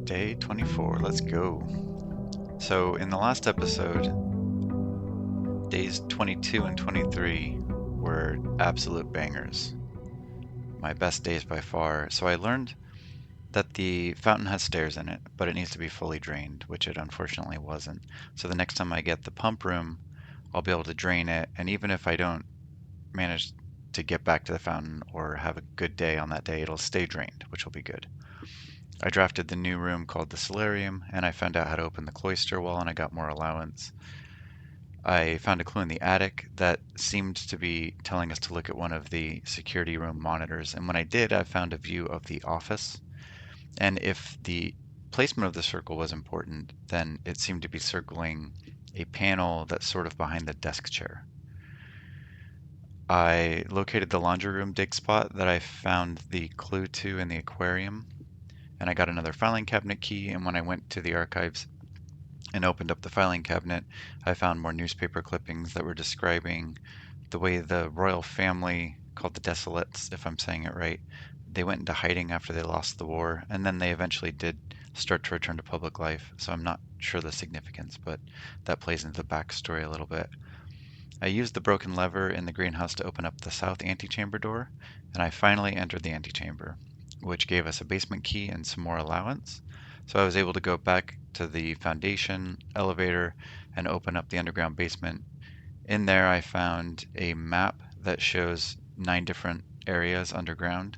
Day 24, let's go. So in the last episode, days 22 and 23 were absolute bangers. My best days by far. So I learned that the fountain has stairs in it, but it needs to be fully drained, which it unfortunately wasn't. So the next time I get the pump room, I'll be able to drain it, and even if I don't manage to get back to the fountain or have a good day on that day, it'll stay drained, which will be good. I drafted the new room called the solarium, and I found out how to open the cloister wall, and I got more allowance. I found a clue in the attic that seemed to be telling us to look at one of the security room monitors, and when I did, I found a view of the office. And if the placement of the circle was important, then it seemed to be circling a panel that's sort of behind the desk chair. I located the laundry room dig spot that I found the clue to in the aquarium, and I got another filing cabinet key, and when I went to the archives and opened up the filing cabinet, I found more newspaper clippings that were describing the way the royal family, called the Desolates, if I'm saying it right, they went into hiding after they lost the war, and then they eventually did start to return to public life. So I'm not sure the significance, but that plays into the backstory a little bit. I used the broken lever in the greenhouse to open up the south antechamber door, and I finally entered the antechamber, which gave us a basement key and some more allowance. So I was able to go back to the foundation elevator and open up the underground basement. In there, I found a map that shows 9 different areas underground,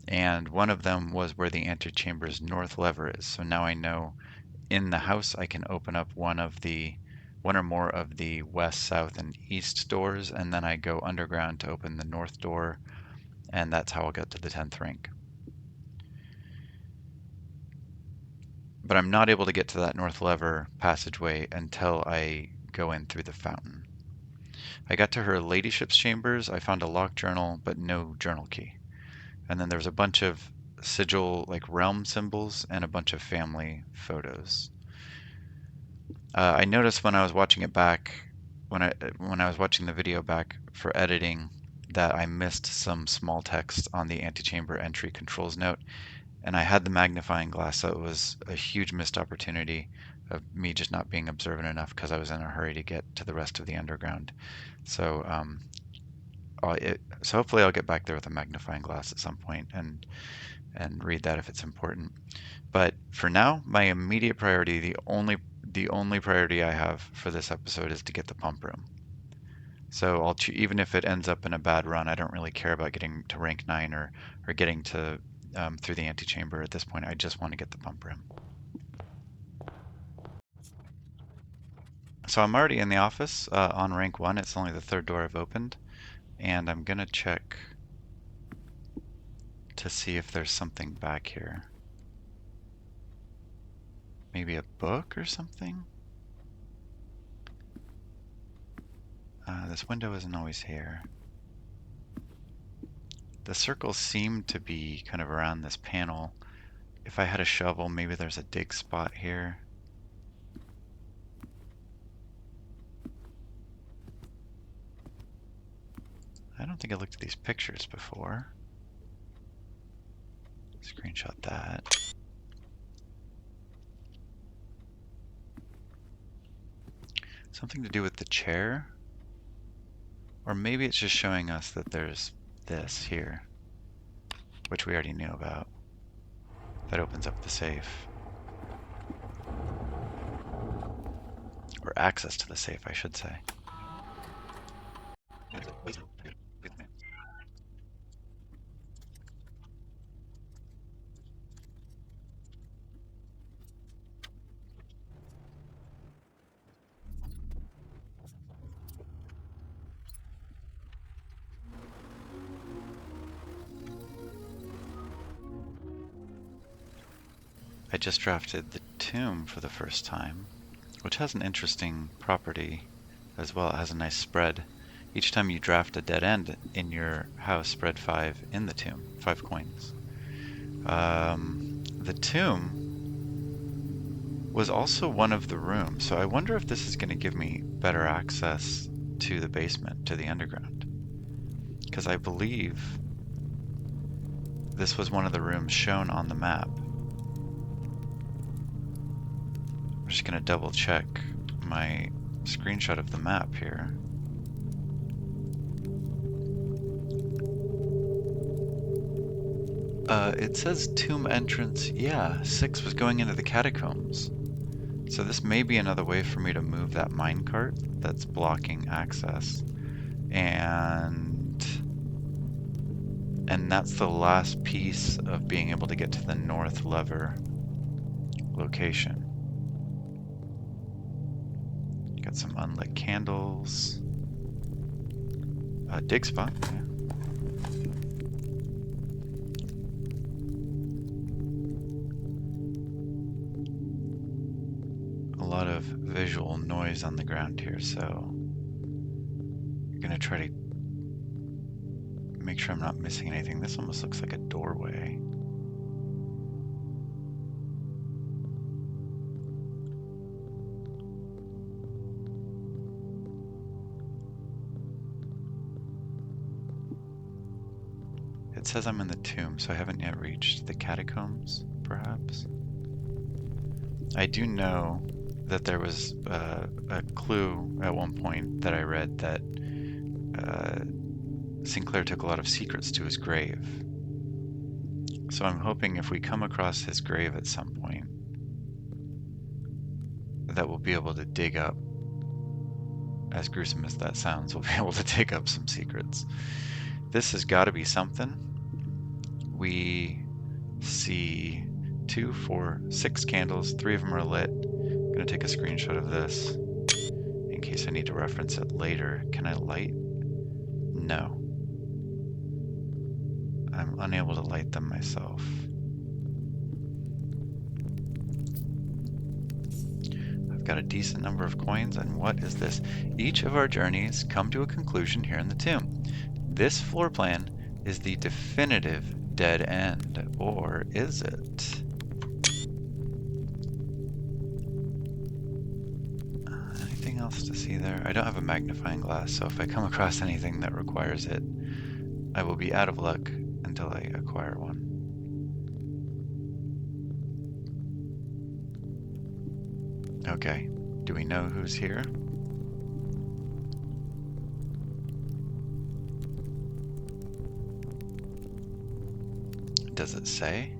and one of them was where the antechamber's north lever is. So now I know in the house I can open up one or more of the west, south, and east doors, and then I go underground to open the north door, and that's how I'll get to the 10th rank. But I'm not able to get to that north lever passageway until I go in through the fountain. I got to her ladyship's chambers. I found a locked journal, but no journal key. And then there's a bunch of sigil, like realm symbols, and a bunch of family photos. I noticed when I was watching it back, when I was watching the video back for editing, that I missed some small text on the antechamber entry controls note, and I had the magnifying glass, so it was a huge missed opportunity of me just not being observant enough because I was in a hurry to get to the rest of the underground. So, so hopefully I'll get back there with a magnifying glass at some point and read that if it's important. But for now, my immediate priority, the only priority I have for this episode is to get the pump room. So even if it ends up in a bad run, I don't really care about getting to rank 9 or getting to through the antechamber at this point. I just want to get the pump room. So I'm already in the office on rank 1. It's only the 3rd door I've opened, and I'm gonna check to see if there's something back here. Maybe a book or something? This window isn't always here. The circles seem to be kind of around this panel. If I had a shovel, maybe there's a dig spot here. I don't think I looked at these pictures before. Screenshot that. Something to do with the chair? Or maybe it's just showing us that there's this here, which we already knew about. That opens up the safe. Or access to the safe, I should say. I just drafted the tomb for the first time, which has an interesting property as well. It has a nice spread. Each time you draft a dead end in your house, spread 5 in the tomb, 5 coins. The tomb was also one of the rooms, so I wonder if this is going to give me better access to the basement, to the underground. Because I believe this was one of the rooms shown on the map. I'm just gonna double check my screenshot of the map here. It says tomb entrance. Yeah, 6 was going into the catacombs. So this may be another way for me to move that minecart that's blocking access. And that's the last piece of being able to get to the north lever location. Got some unlit candles. Dig spot. Yeah. A lot of visual noise on the ground here, so I'm gonna try to make sure I'm not missing anything. This almost looks like a doorway. It says I'm in the tomb, so I haven't yet reached the catacombs, perhaps. I do know that there was a clue at one point that I read that Sinclair took a lot of secrets to his grave. So I'm hoping if we come across his grave at some point, that we'll be able to dig up, as gruesome as that sounds, we'll be able to dig up some secrets. This has got to be something. We see 2, 4, 6 candles, 3 of them are lit. I'm gonna take a screenshot of this in case I need to reference it later. Can I light? No. I'm unable to light them myself. I've got a decent number of coins, and what is this? Each of our journeys come to a conclusion here in the tomb. This floor plan is the definitive dead end, or is it? Anything else to see there? I don't have a magnifying glass, so if I come across anything that requires it, I will be out of luck until I acquire one. Okay, do we know who's here? Does it say?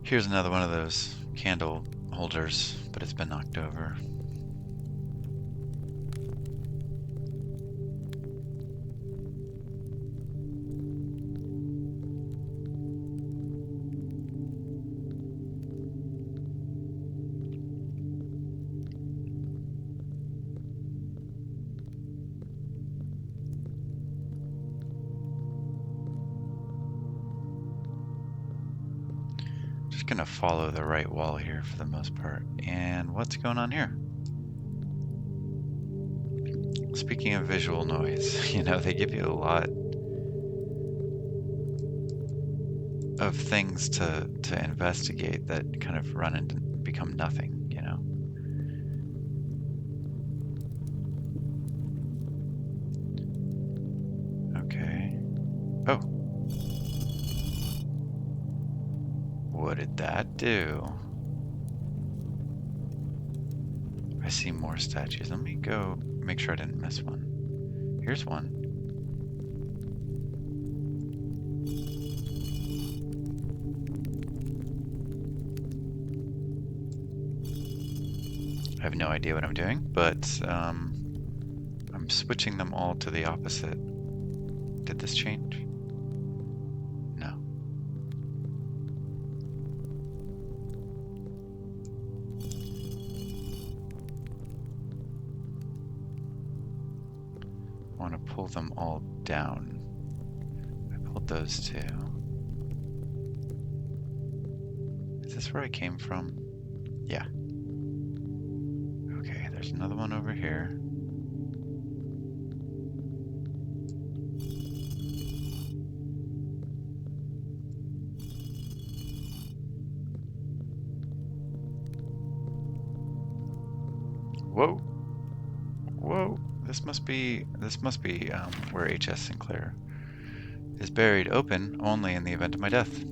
Here's another one of those candle holders, but it's been knocked over. Just gonna follow the right wall here for the most part. And what's going on here? Speaking of visual noise, you know, they give you a lot of things to investigate that kind of run and become nothing, you know? Okay. Oh. What did that do? I see more statues. Let me go make sure I didn't miss one. Here's one. I have no idea what I'm doing, but I'm switching them all to the opposite. Did this change? No. I want to pull them all down. I pulled those two. Is this where I came from? Yeah. Okay, there's another one over here. Whoa. Whoa. This must be where H.S. Sinclair is buried, open only in the event of my death.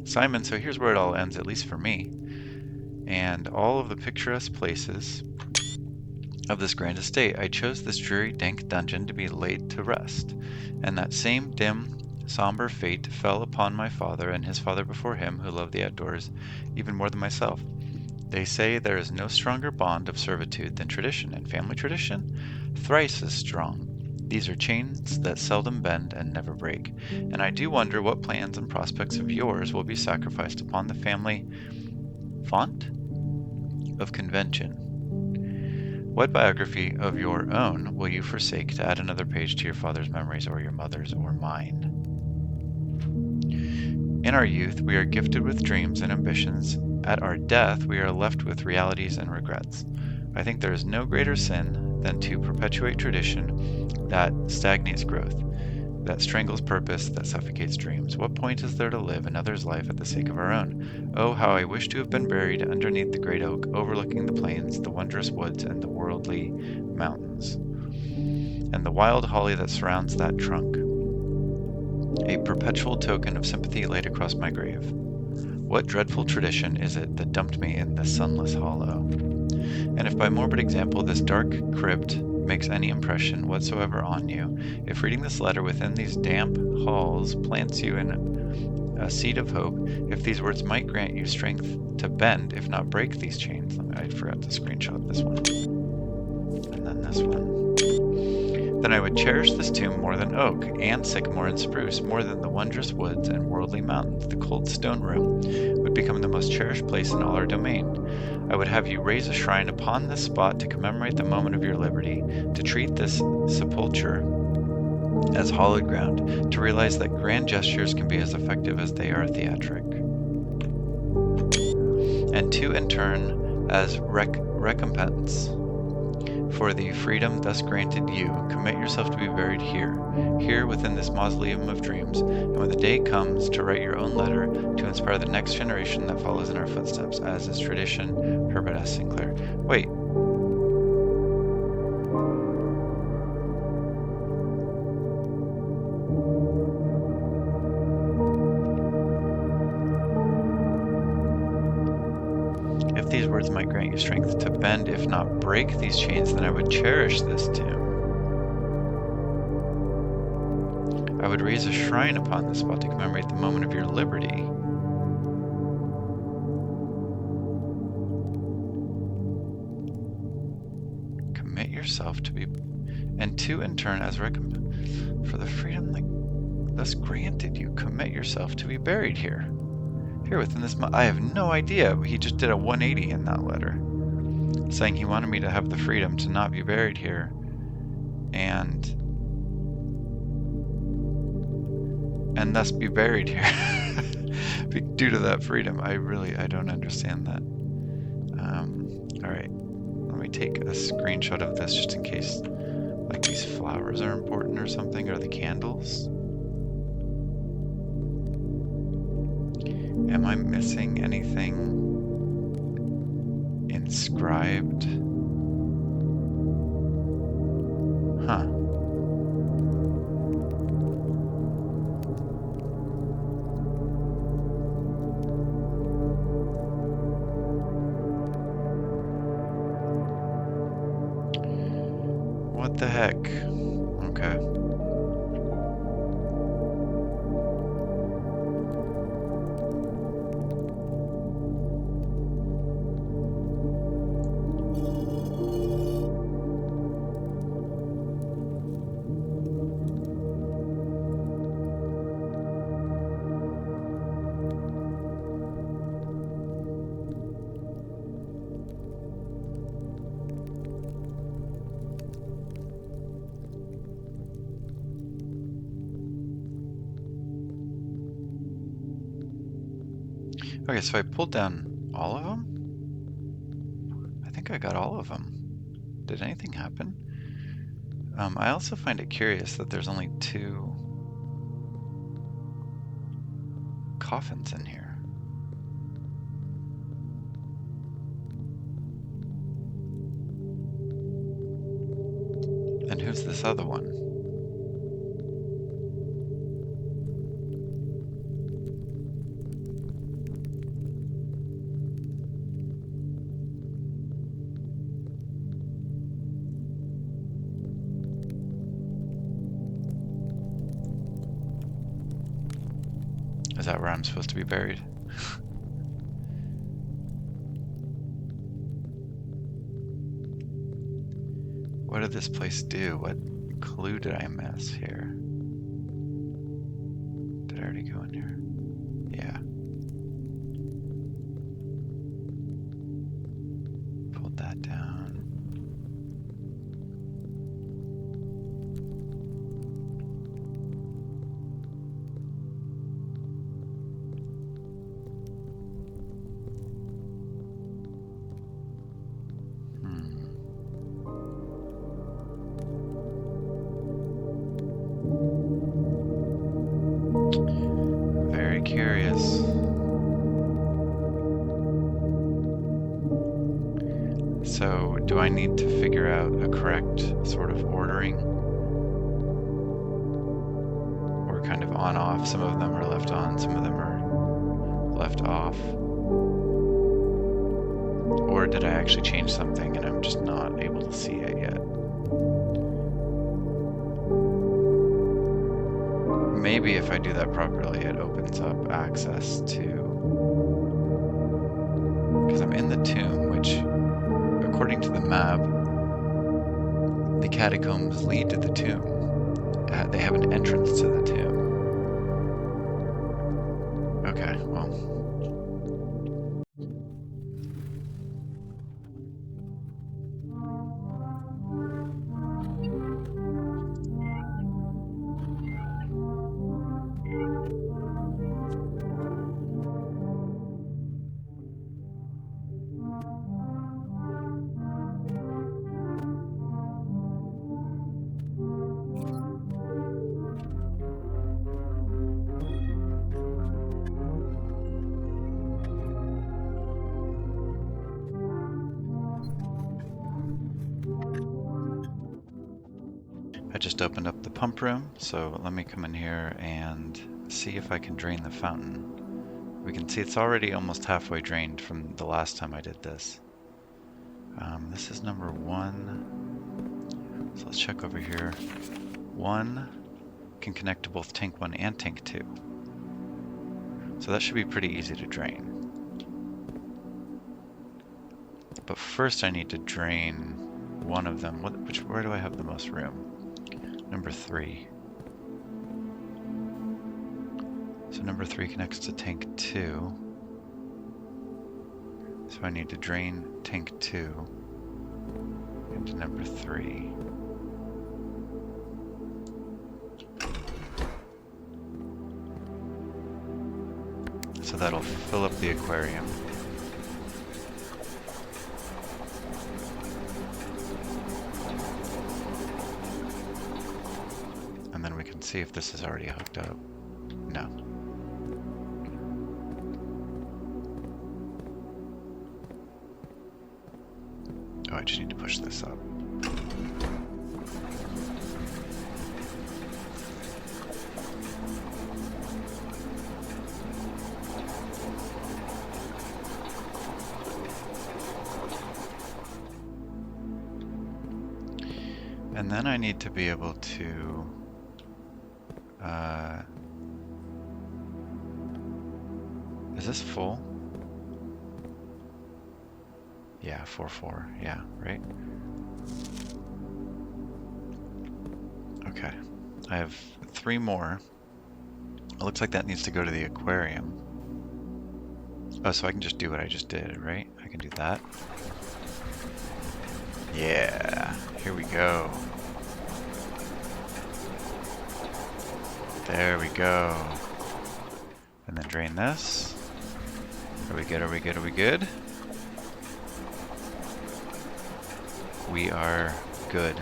Simon, so here's where it all ends, at least for me. and all of the picturesque places of this grand estate. I chose this dreary, dank dungeon to be laid to rest, and that same dim, somber fate fell upon my father and his father before him, who loved the outdoors even more than myself. They say there is no stronger bond of servitude than tradition, and family tradition thrice as strong. These are chains that seldom bend and never break, and I do wonder what plans and prospects of yours will be sacrificed upon the family font of convention. What biography of your own will you forsake to add another page to your father's memories, or your mother's, or mine? In our youth, we are gifted with dreams and ambitions. At our death, we are left with realities and regrets. I think there is no greater sin than to perpetuate tradition that stagnates growth, that strangles purpose, that suffocates dreams. What point is there to live another's life at the sake of our own? Oh, how I wish to have been buried underneath the great oak, overlooking the plains, the wondrous woods, and the worldly mountains, and the wild holly that surrounds that trunk, a perpetual token of sympathy laid across my grave. What dreadful tradition is it that dumped me in this sunless hollow? And if by morbid example this dark crypt makes any impression whatsoever on you, if reading this letter within these damp halls plants you in a seed of hope, if these words might grant you strength to bend, if not break these chains. I forgot to screenshot this one. And then this one. Then I would cherish this tomb more than oak, and sycamore and spruce, more than the wondrous woods and worldly mountains. The cold stone room would become the most cherished place in all our domain. I would have you raise a shrine upon this spot to commemorate the moment of your liberty, to treat this sepulture as hallowed ground, to realize that grand gestures can be as effective as they are theatric, and to, in turn, as recompense for the freedom thus granted you, commit yourself to be buried here within this mausoleum of dreams, and when the day comes to write your own letter, to inspire the next generation that follows in our footsteps, as is tradition. Herbert S. Sinclair. Wait. If these words might grant you strength to bend, if not break these chains, then I would cherish this tomb. I would raise a shrine upon this spot to commemorate the moment of your liberty. Commit yourself to be, and to in turn as recompense for the freedom thus granted you, commit yourself to be buried here within this. I have no idea. He just did a 180 in that letter, saying he wanted me to have the freedom to not be buried here, and thus be buried here due to that freedom. I don't understand that. All right, let me take a screenshot of this just in case, like, these flowers are important or something, or the candles. Am I missing anything inscribed? Huh. What the heck? Okay. Okay, so I pulled down all of them? I think I got all of them. Did anything happen? I also find it curious that there's only 2 coffins in here. And who's this other one? Is that where I'm supposed to be buried? What did this place do? What clue did I miss here? Did I already go in here? Yeah. Pulled that down. Very curious. So, do I need to figure out a correct sort of ordering? Or kind of on-off? Some of them are left on, some of them are left off. Or did I actually change something and I'm just not able to see it yet? Maybe if I do that properly, it opens up access to... Because I'm in the tomb, which, according to the map, the catacombs lead to the tomb. They have an entrance to the tomb. Okay, well. I just opened up the pump room, so let me come in here and see if I can drain the fountain. We can see it's already almost halfway drained from the last time I did this. This is number 1. So let's check over here. 1 can connect to both tank 1 and tank 2. So that should be pretty easy to drain. But first I need to drain one of them. Where do I have the most room? Number 3. So number 3 connects to tank 2. So I need to drain tank 2 into number 3. So that'll fill up the aquarium. And then we can see if this is already hooked up. No. Oh, I just need to push this up. And then I need to be able to is this full? Yeah, 4-4. Yeah, right? Okay. I have 3 more. It looks like that needs to go to the aquarium. Oh, so I can just do what I just did, right? I can do that. Yeah, here we go. There we go. And then drain this. Are we good? Are we good? Are we good? We are good.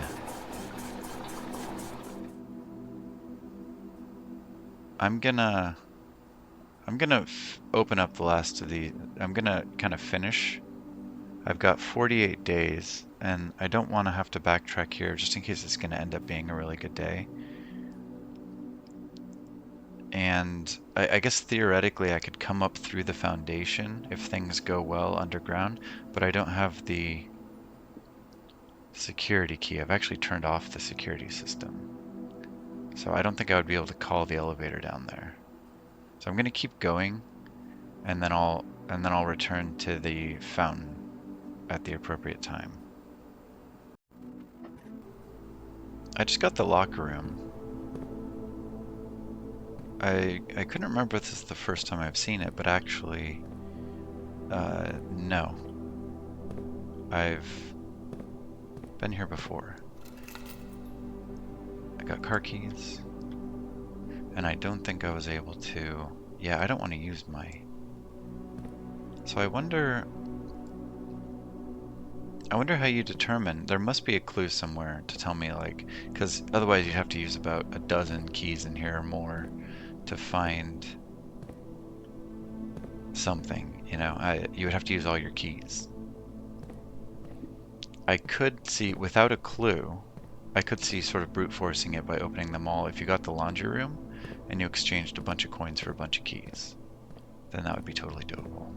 I'm gonna open up the last of the. I'm gonna kind of finish. I've got 48 days, and I don't want to have to backtrack here, just in case it's gonna end up being a really good day. And I guess theoretically I could come up through the foundation if things go well underground, but I don't have the security key. I've actually turned off the security system. So I don't think I would be able to call the elevator down there. So So I'm gonna keep going, and then I'll return to the fountain at the appropriate time. I just got the locker room. I couldn't remember if this is the first time I've seen it, but actually, no. I've been here before. I got car keys, and I don't think I was able to... Yeah, I don't want to use my... So I wonder how you determine... There must be a clue somewhere to tell me, like... Because otherwise you'd have to use about a dozen keys in here or more to find something, you know? You would have to use all your keys. I could see, without a clue, I could see sort of brute forcing it by opening them all. If you got the laundry room and you exchanged a bunch of coins for a bunch of keys, then that would be totally doable.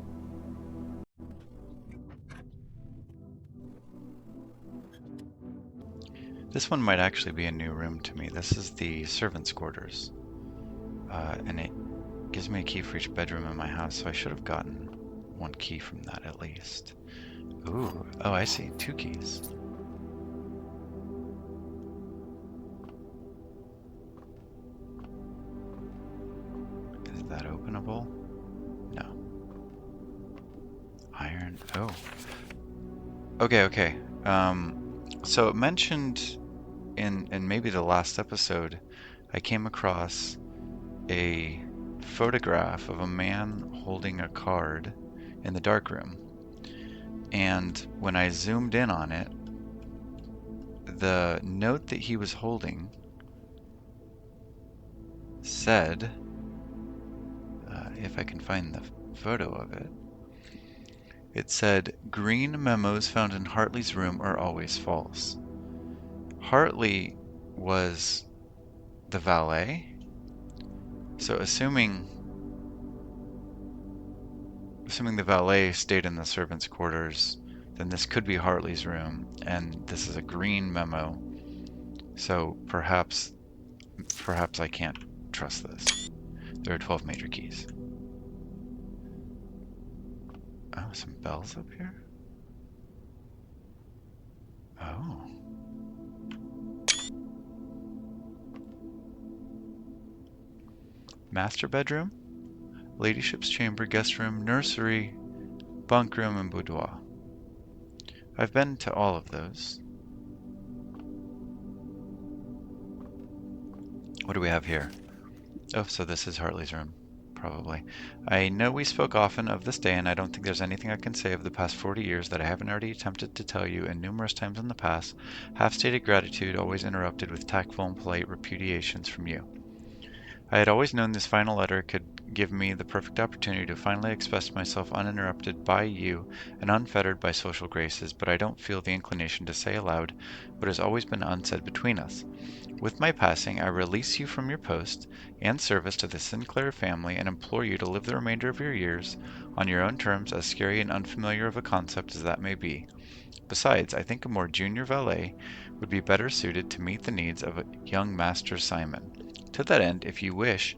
This one might actually be a new room to me. This is the servants' quarters. And it gives me a key for each bedroom in my house, so I should have gotten one key from that at least. Ooh, oh, I see, 2 keys. Is that openable? No. Iron, oh. Okay. So it mentioned in maybe the last episode, I came across a photograph of a man holding a card in the darkroom. And when I zoomed in on it, the note that he was holding said, if I can find the photo of it, it said, "Green memos found in Hartley's room are always false." Hartley was the valet, so assuming the valet stayed in the servants' quarters, then this could be Hartley's room, and this is a green memo, so perhaps I can't trust this. There are 12 major keys. Oh, some bells up here? Oh. Master bedroom, ladyship's chamber, guest room, nursery, bunk room, and boudoir. I've been to all of those. What do we have here? Oh, so this is Hartley's room. Probably. I know we spoke often of this day, and I don't think there's anything I can say of the past 40 years that I haven't already attempted to tell you, and numerous times in the past, half-stated gratitude always interrupted with tactful and polite repudiations from you. I had always known this final letter could give me the perfect opportunity to finally express myself uninterrupted by you and unfettered by social graces, but I don't feel the inclination to say aloud what has always been unsaid between us. With my passing, I release you from your post and service to the Sinclair family and implore you to live the remainder of your years on your own terms, as scary and unfamiliar of a concept as that may be. Besides, I think a more junior valet would be better suited to meet the needs of young Master Simon. To that end, if you wish,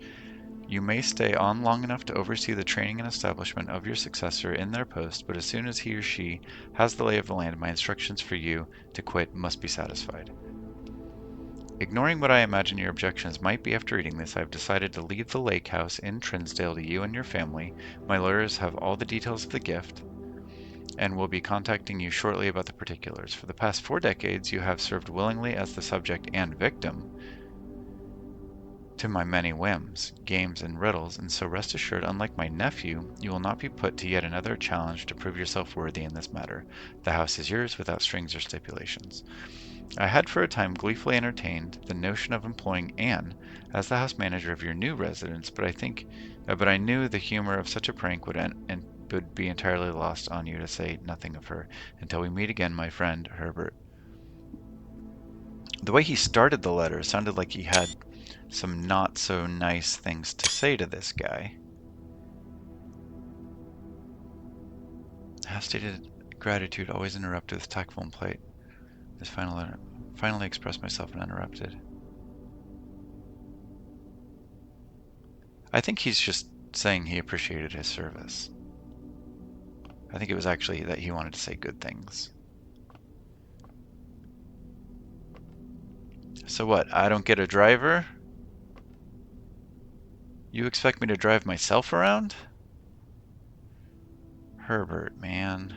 you may stay on long enough to oversee the training and establishment of your successor in their post, but as soon as he or she has the lay of the land, my instructions for you to quit must be satisfied. Ignoring what I imagine your objections might be after reading this, I have decided to leave the lake house in Trinsdale to you and your family. My lawyers have all the details of the gift and will be contacting you shortly about the particulars. For the past 4 decades, you have served willingly as the subject and victim to my many whims, games, and riddles, and so rest assured, unlike my nephew, you will not be put to yet another challenge to prove yourself worthy in this matter. The house is yours without strings or stipulations. I had for a time gleefully entertained the notion of employing Anne as the house manager of your new residence, but I knew the humor of such a prank would be entirely lost on you, to say nothing of her. Until we meet again, my friend, Herbert. The way he started the letter sounded like he had some not so nice things to say to this guy. Half-stated gratitude always interrupted with tactful and polite. This final letter finally expressed myself uninterrupted. I think he's just saying he appreciated his service. I think it was actually that he wanted to say good things. So what, I don't get a driver? You expect me to drive myself around? Herbert, man.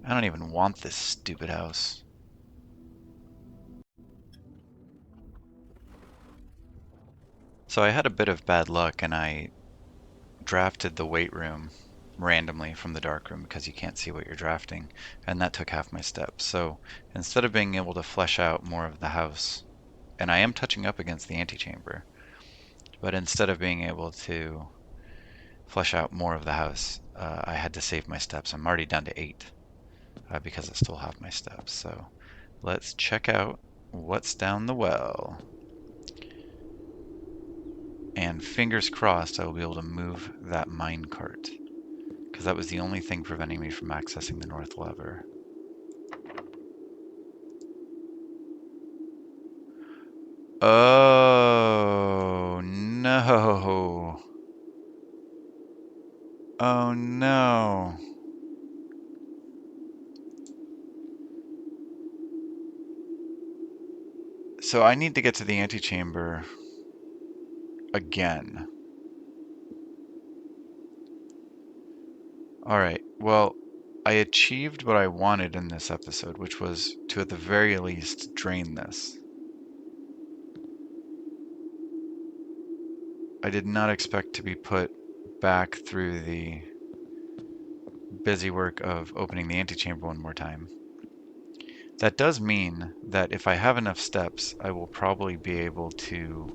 I don't even want this stupid house. So I had a bit of bad luck and I drafted the weight room randomly from the dark room because you can't see what you're drafting, and that took half my steps. So instead of being able to flesh out more of the house, and I am touching up against the antechamber, but instead of being able to flesh out more of the house, I had to save my steps. I'm already down to 8 because I still have my steps. So let's check out what's down the well. And fingers crossed I will be able to move that mine cart, because that was the only thing preventing me from accessing the north lever. Oh no. Oh no. So I need to get to the antechamber again. Alright, well, I achieved what I wanted in this episode, which was to at the very least drain this. I did not expect to be put back through the busy work of opening the antechamber one more time. That does mean that if I have enough steps, I will probably be able to...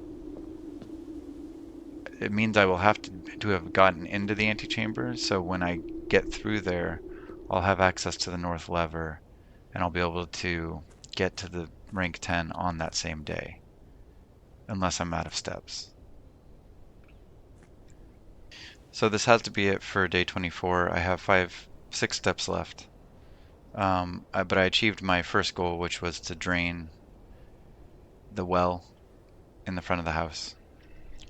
It means I will have to have gotten into the antechamber, so when I get through there, I'll have access to the north lever, and I'll be able to get to the rank 10 on that same day, unless I'm out of steps. So this has to be it for day 24. I have 6 steps left. But I achieved my first goal, which was to drain the well in the front of the house.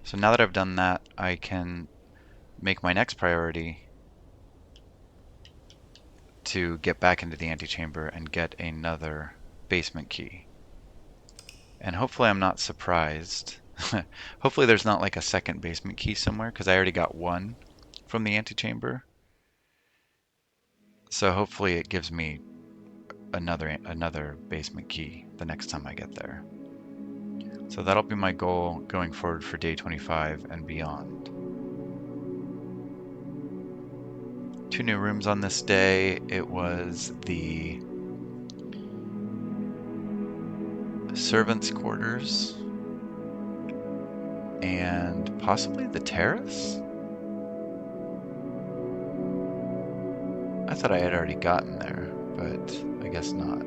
So now that I've done that, I can make my next priority to get back into the antechamber and get another basement key. And hopefully I'm not surprised. Hopefully there's not like a second basement key somewhere, because I already got one from the antechamber. So hopefully it gives me another basement key the next time I get there. So that'll be my goal going forward for day 25 and beyond. 2 new rooms on this day. It was the servants' quarters and possibly the terrace? I thought I had already gotten there, but I guess not.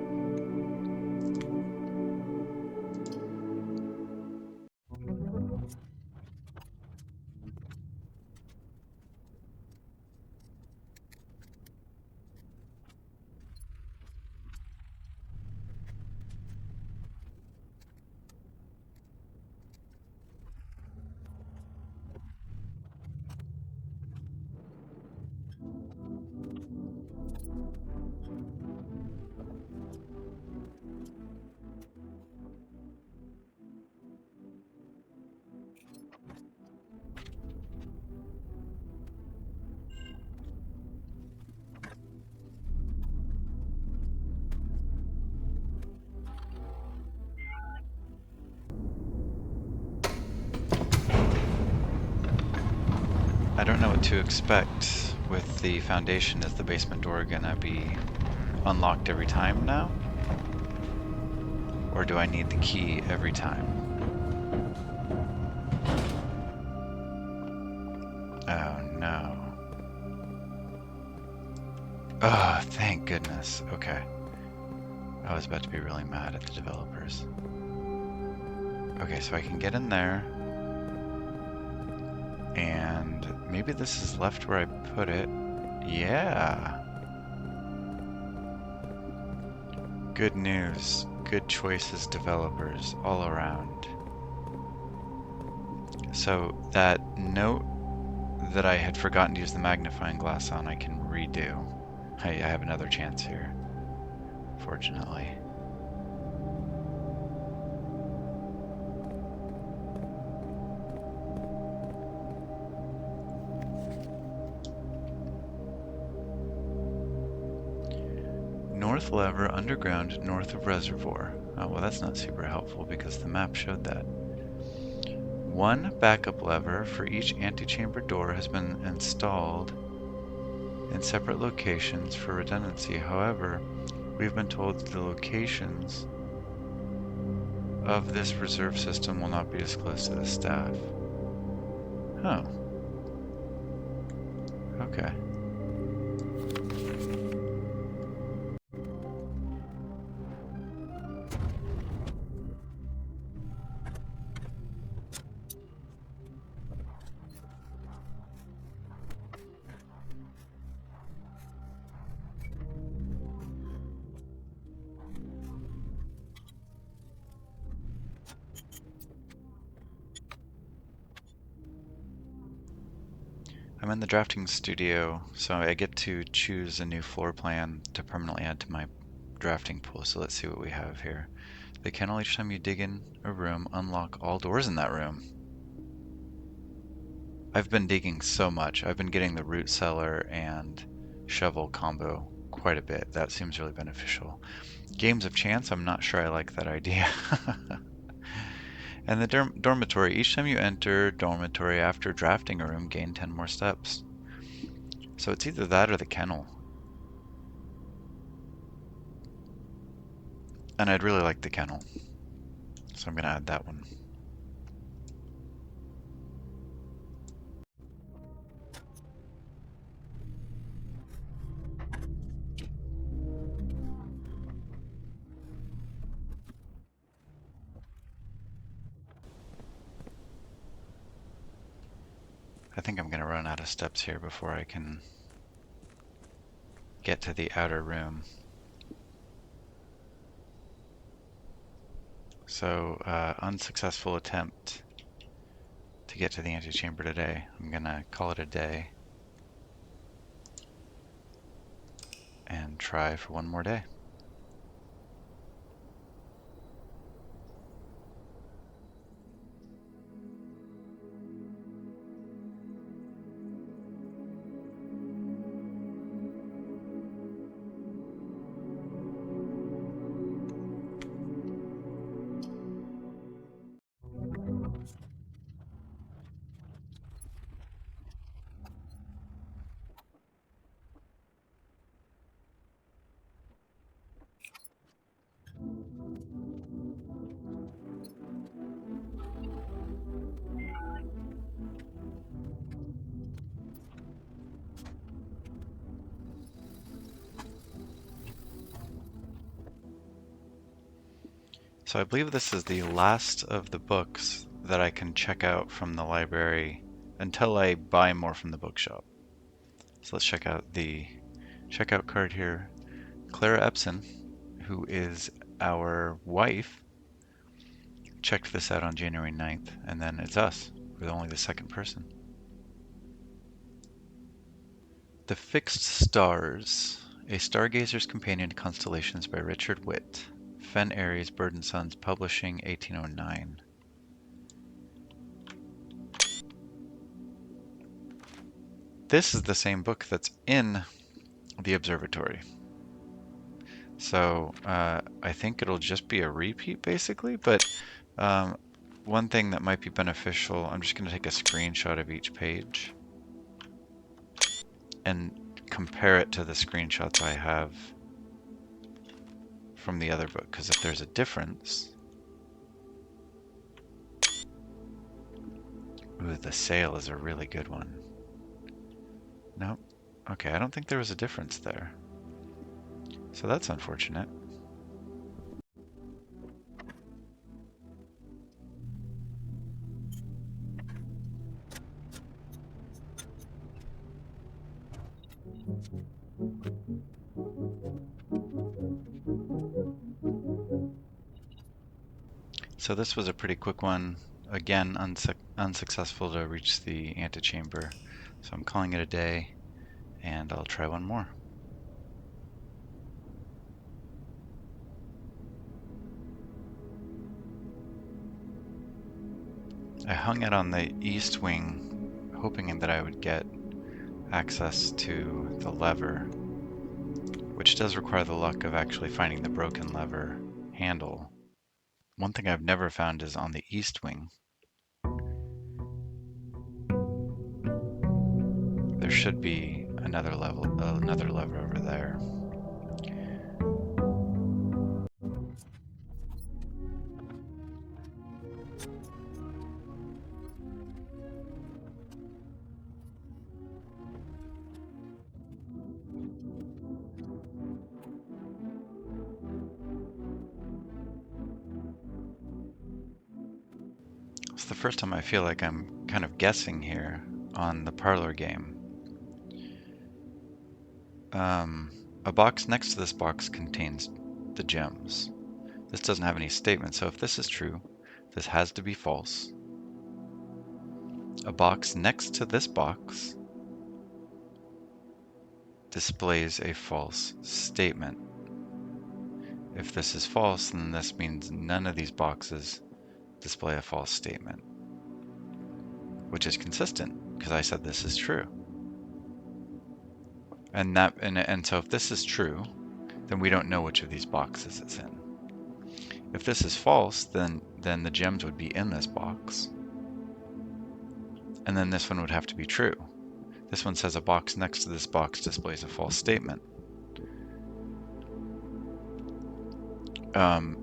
I don't know what to expect with the foundation. Is the basement door gonna be unlocked every time now? Or do I need the key every time? Oh no. Oh, thank goodness. Okay. I was about to be really mad at the developers. Okay, so I can get in there. And maybe this is left where I put it. Yeah. Good news. Good choices, developers, all around. So that note that I had forgotten to use the magnifying glass on, I can redo. I have another chance here, fortunately. North lever underground north of reservoir. Oh, well, that's not super helpful because the map showed that. One backup lever for each antechamber door has been installed in separate locations for redundancy. However, we've been told the locations of this reserve system will not be disclosed to the staff. Oh, okay. I'm in the drafting studio, so I get to choose a new floor plan to permanently add to my drafting pool. So let's see what we have here. The kennel, each time you dig in a room, unlock all doors in that room. I've been digging so much. I've been getting the root cellar and shovel combo quite a bit. That seems really beneficial. Games of chance, I'm not sure I like that idea. And the dormitory, each time you enter dormitory after drafting a room, gain 10 more steps. So it's either that or the kennel. And I'd really like the kennel. So I'm going to add that one. I think I'm going to run out of steps here before I can get to the outer room. So, unsuccessful attempt to get to the antechamber today. I'm going to call it a day and try for one more day. So I believe this is the last of the books that I can check out from the library until I buy more from the bookshop. So let's check out the checkout card here. Clara Epson, who is our wife, checked this out on January 9th, and then it's us. We're only the second person. The Fixed Stars, a Stargazer's Companion to Constellations by Richard Witt. Fen Aries, Bird and Sons, Publishing, 1809. This is the same book that's in the observatory. So I think it'll just be a repeat basically, but one thing that might be beneficial, I'm just going to take a screenshot of each page and compare it to the screenshots I have from the other book, because if there's a difference... Ooh, the sail is a really good one. Nope. Okay, I don't think there was a difference there. So that's unfortunate. So this was a pretty quick one. again, unsuccessful to reach the antechamber. So I'm calling it a day, and I'll try one more. I hung it on the east wing, hoping that I would get access to the lever, which does require the luck of actually finding the broken lever handle. One thing I've never found is on the east wing. There should be another lever over there. It's the first time I feel like I'm kind of guessing here on the Parlor game. A box next to this box contains the gems. This doesn't have any statement, so if this is true, this has to be false. A box next to this box displays a false statement. If this is false, then this means none of these boxes display a false statement, which is consistent because I said this is true. And so if this is true, then we don't know which of these boxes it's in. If this is false, then the gems would be in this box. And then this one would have to be true. This one says a box next to this box displays a false statement.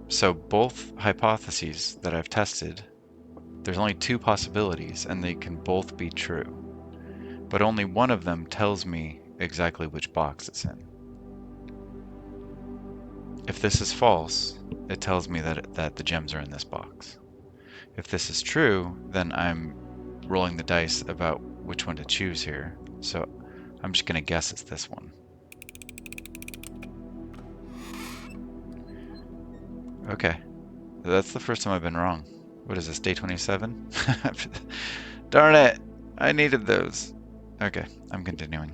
So both hypotheses that I've tested, there's only two possibilities, and they can both be true. But only one of them tells me exactly which box it's in. If this is false, it tells me that the gems are in this box. If this is true, then I'm rolling the dice about which one to choose here. So I'm just going to guess it's this one. Okay, that's the first time I've been wrong. What is this, day 27? Darn it, I needed those. Okay, I'm continuing.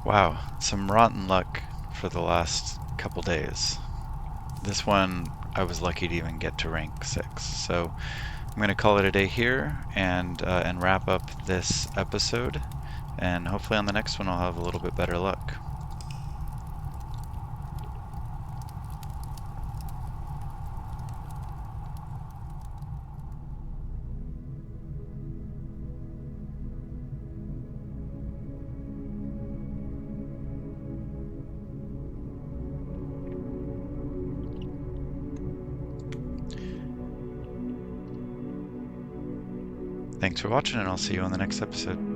Wow, some rotten luck for the last couple days. This one, I was lucky to even get to rank 6. So I'm going to call it a day here and wrap up this episode. And hopefully on the next one I'll have a little bit better luck. Thanks for watching, and I'll see you on the next episode.